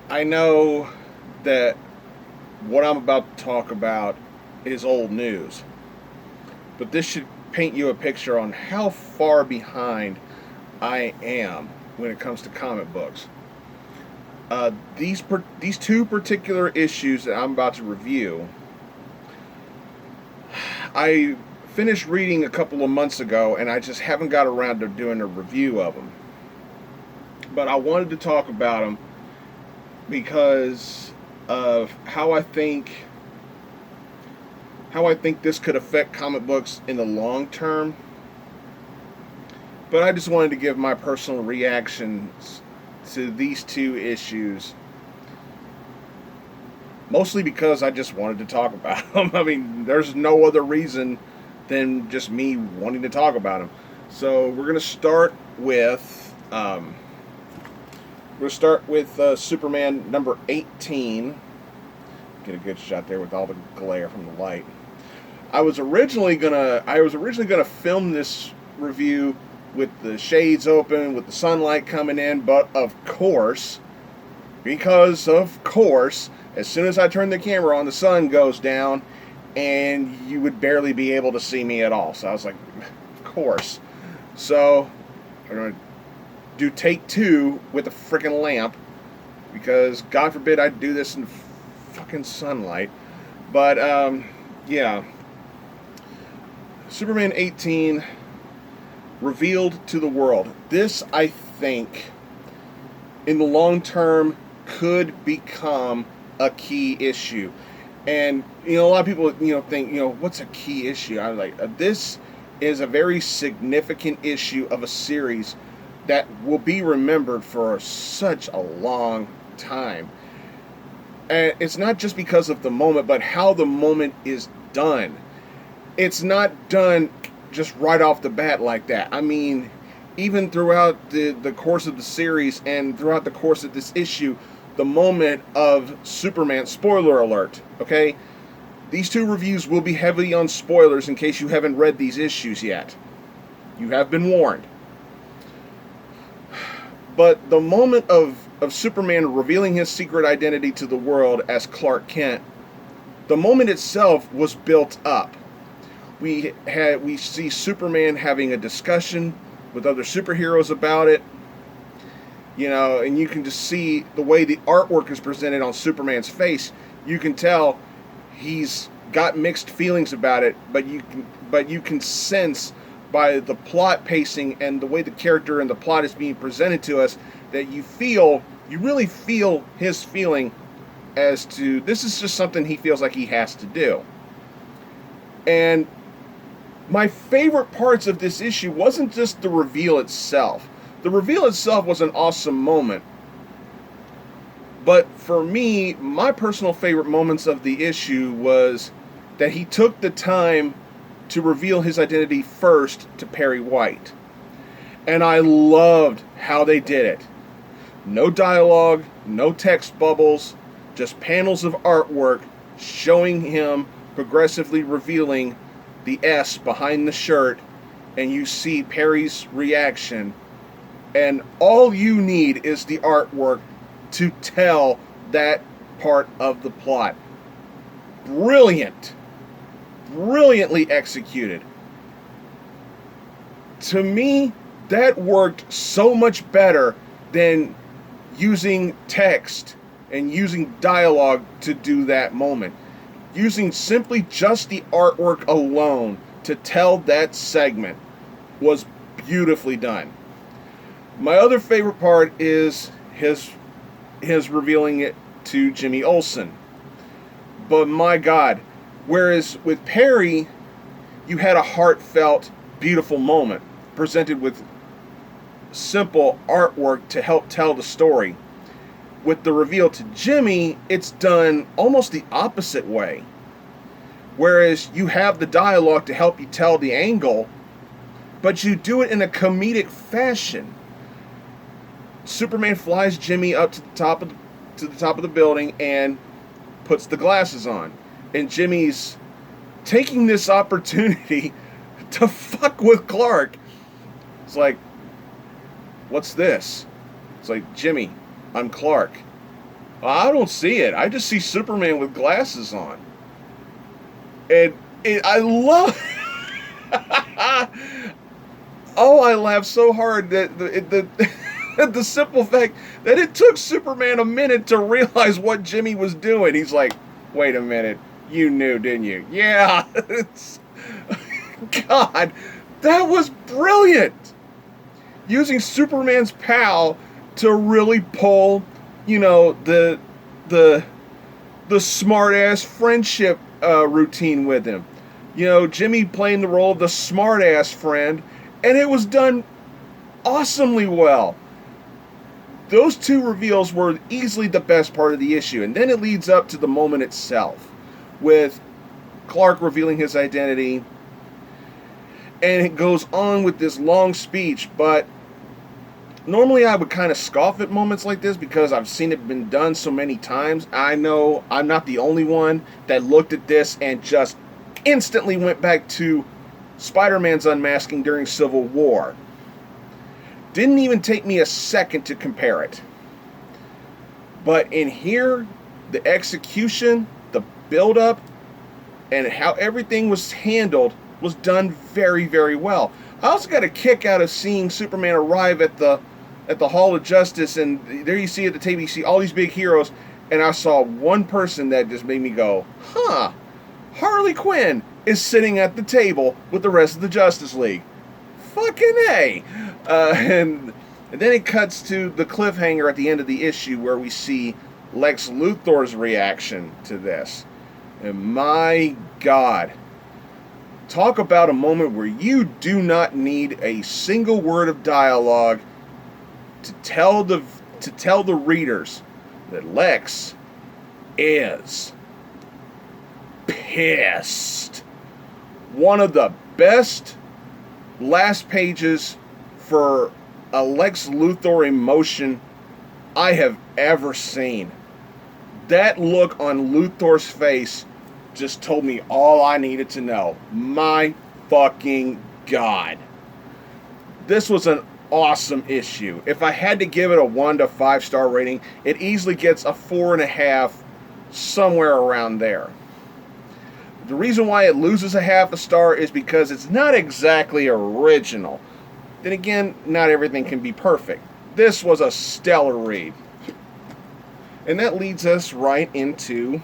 I know that what I'm about to talk about is old news, but this should paint you a picture on how far behind I am when it comes to comic books. These two particular issues that I'm about to review, I finished reading a couple of months ago, and I just haven't got around to doing a review of them. But I wanted to talk about them because of how I think this could affect comic books in the long term. But I just wanted to give my personal reactions to these two issues, mostly because I just wanted to talk about them. I mean, there's no other reason than just me wanting to talk about them. So we're gonna start with Superman number 18. Get a good shot there with all the glare from the light. I was originally gonna film this review with the shades open, with the sunlight coming in, but because of course, as soon as I turn the camera on, the sun goes down, and you would barely be able to see me at all. So I was like, of course. So I'm gonna do take two with a freaking lamp, because God forbid I do this in fucking sunlight. But yeah. Superman 18 revealed to the world. This, I think, in the long term, could become a key issue. And a lot of people think, what's a key issue? I'm like, this is a very significant issue of a series that will be remembered for such a long time. And it's not just because of the moment, but how the moment is done. It's not done just right off the bat like that. I mean, even throughout the course of the series and throughout the course of this issue, the moment of Superman, spoiler alert, okay? These two reviews will be heavy on spoilers in case you haven't read these issues yet. You have been warned. But the moment of Superman revealing his secret identity to the world as Clark Kent, the moment itself was built up. We see Superman having a discussion with other superheroes about it, and you can just see the way the artwork is presented on Superman's face. You can tell he's got mixed feelings about it, but you can sense by the plot pacing and the way the character and the plot is being presented to us that you really feel his feeling as to this is just something he feels like he has to do. And my favorite parts of this issue wasn't just the reveal itself. The reveal itself was an awesome moment. But for me, my personal favorite moments of the issue was that he took the time to reveal his identity first to Perry White. And I loved how they did it. No dialogue, no text bubbles, just panels of artwork showing him progressively revealing the S behind the shirt, and you see Perry's reaction. And all you need is the artwork to tell that part of the plot. Brilliant. Brilliantly executed. To me, that worked so much better than using text and using dialogue to do that moment. Using simply just the artwork alone to tell that segment was beautifully done. My other favorite part is his revealing it to Jimmy Olsen. But my God, whereas with Perry, you had a heartfelt, beautiful moment presented with simple artwork to help tell the story. With the reveal to Jimmy, it's done almost the opposite way. Whereas you have the dialogue to help you tell the angle, but you do it in a comedic fashion. Superman flies Jimmy up to the top of the building and puts the glasses on. And Jimmy's taking this opportunity to fuck with Clark. It's like, what's this? It's like, Jimmy, I'm Clark. I don't see it. I just see Superman with glasses on. And I love. Oh, I laughed so hard that the simple fact that it took Superman a minute to realize what Jimmy was doing. He's like, wait a minute, you knew, didn't you? Yeah. God, that was brilliant. Using Superman's pal to really pull, the smart ass friendship routine with him. Jimmy playing the role of the smart ass friend, and it was done awesomely well. Those two reveals were easily the best part of the issue, and then it leads up to the moment itself, with Clark revealing his identity, and it goes on with this long speech. But normally I would kind of scoff at moments like this because I've seen it been done so many times. I know I'm not the only one that looked at this and just instantly went back to Spider-Man's unmasking during Civil War. Didn't even take me a second to compare it. But in here, the execution, the build-up, and how everything was handled was done very, very well. I also got a kick out of seeing Superman arrive at the Hall of Justice, and there you see at the table, you see all these big heroes, and I saw one person that just made me go, huh, Harley Quinn is sitting at the table with the rest of the Justice League. Fucking A. And then it cuts to the cliffhanger at the end of the issue where we see Lex Luthor's reaction to this. And my God, talk about a moment where you do not need a single word of dialogue to tell the readers that Lex is pissed. One of the best last pages for a Lex Luthor emotion I have ever seen. That look on Luthor's face just told me all I needed to know. My fucking God. This was an awesome issue. If I had to give it a 1 to 5 star rating, it easily gets a 4.5, somewhere around there. The reason why it loses a half a star is because it's not exactly original. Then again, not everything can be perfect. This was a stellar read. And that leads us right into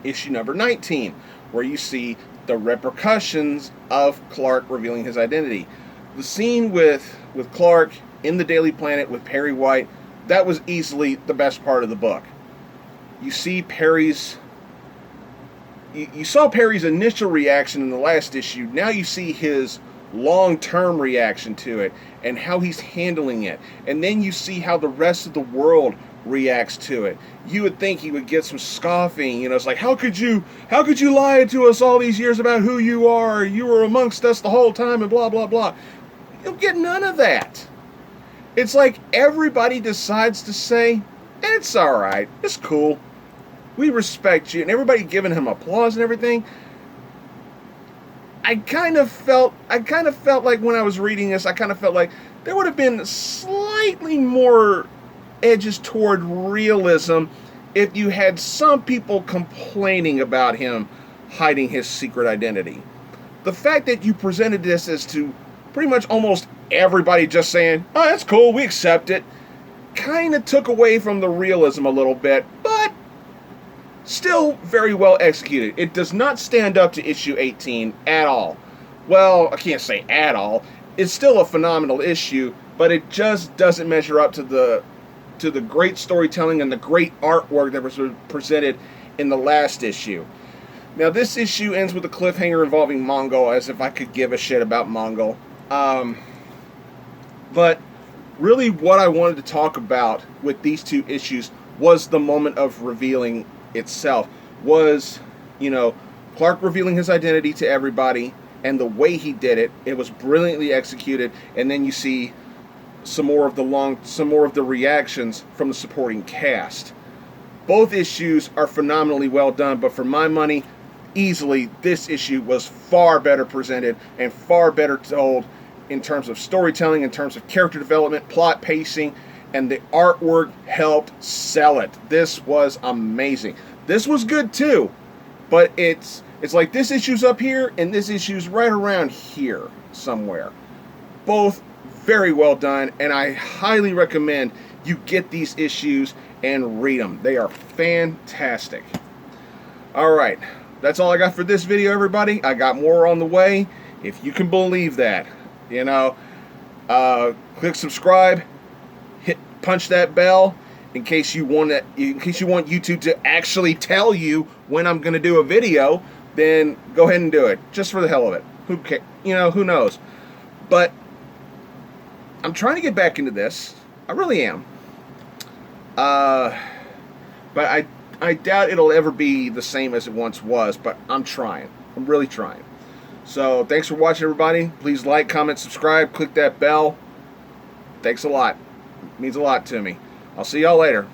issue number 19, where you see the repercussions of Clark revealing his identity. The scene with Clark in the Daily Planet with Perry White, that was easily the best part of the book. You see you saw Perry's initial reaction in the last issue. Now you see his long-term reaction to it and how he's handling it. And then you see how the rest of the world reacts to it. You would think he would get some scoffing. It's like, how could you lie to us all these years about who you are? You were amongst us the whole time and blah, blah, blah. You'll get none of that. It's like everybody decides to say, it's all right, it's cool, we respect you, and everybody giving him applause and everything. I kind of felt like when I was reading this, I kind of felt like there would have been slightly more edges toward realism if you had some people complaining about him hiding his secret identity. The fact that you presented this as to pretty much almost everybody just saying, oh, that's cool, we accept it, kind of took away from the realism a little bit, but still very well executed. It does not stand up to issue 18 at all. Well, I can't say at all. It's still a phenomenal issue, but it just doesn't measure up to the great storytelling and the great artwork that was presented in the last issue. Now, this issue ends with a cliffhanger involving Mongul, as if I could give a shit about Mongul. But really what I wanted to talk about with these two issues was the moment of revealing itself. Was, Clark revealing his identity to everybody, and the way he did it, it was brilliantly executed. And then you see some more of the reactions from the supporting cast. Both issues are phenomenally well done, but for my money, easily this issue was far better presented and far better told in terms of storytelling, in terms of character development, plot pacing, and the artwork helped sell it. This was amazing. This was good too, but it's like this issue's up here and this issue's right around here somewhere. Both very well done, and I highly recommend you get these issues and read them. They are fantastic. All right, that's all I got for this video, everybody. I got more on the way, if you can believe that. You know, click subscribe, punch that bell in case you want YouTube to actually tell you when I'm going to do a video. Then go ahead and do it, just for the hell of it. Who cares? You know, who knows? But I'm trying to get back into this. I really am. But I doubt it'll ever be the same as it once was, but I'm trying. I'm really trying. So thanks for watching, everybody. Please like, comment, subscribe, click that bell. Thanks a lot. It means a lot to me. I'll see y'all later.